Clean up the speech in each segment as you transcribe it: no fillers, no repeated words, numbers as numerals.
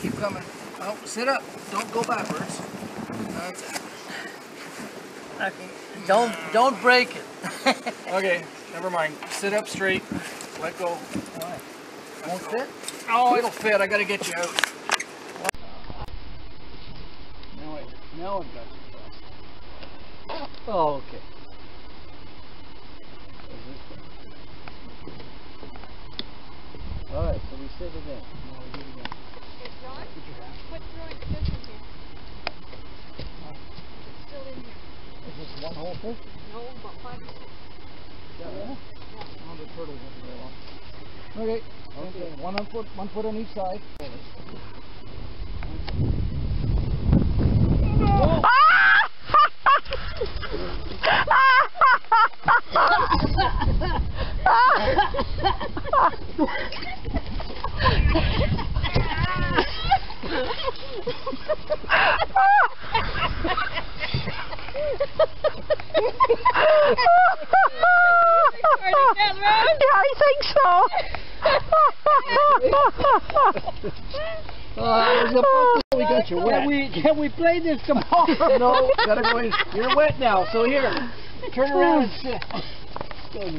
Keep coming. Oh, sit up. Don't go backwards. That's it. Okay. Don't break it. Okay, never mind. Sit up straight. Let go. Why? Won't fit? Oh, it'll fit. I gotta get you out. Now I've got you. Oh, okay. All right, so we sit it in. Now we do it again. It's not? Put your hand. What's throwing this in here? It's still in here. Is this one whole thing? No, about 5 or 6. Yeah. Yeah. Oh, the turtle won't be very long. Okay. Okay. One foot on each side. Yeah, I think so. We got you wet. Can we play this tomorrow? No, gotta go in. You're wet now, so here, turn around and sit. Put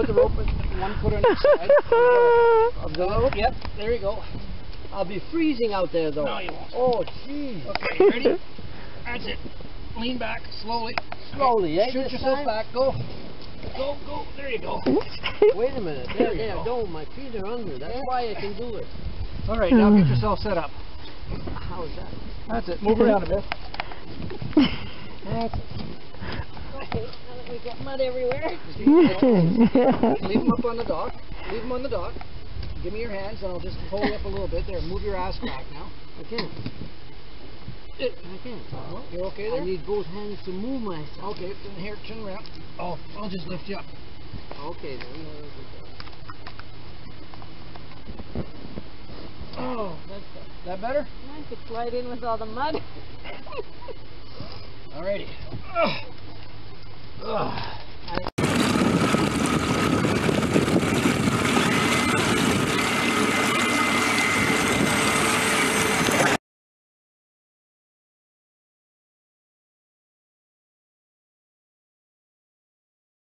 the rope in, one foot on each side of the rope. Yep, there you go. I'll be freezing out there though. No, you won't. Oh, jeez. Okay, you ready? That's it. Lean back slowly. Slowly, eh? Shoot yourself back. Go. Go, go. There you go. Wait a minute. There, go. My feet are under. That's why I can do it. All right, now get yourself set up. How is that? That's it. Move around a bit. That's it. Okay, now that we got mud everywhere. Leave them up on the dock. Leave them on the dock. Give me your hands, and I'll just pull you up a little bit. There, move your ass back now. I can't. I can't. You're okay there? I need both hands to move myself. Okay, then here, turn around. Oh, I'll just lift you up. Okay, then. Oh, that's that better? I could slide in with all the mud. Alrighty.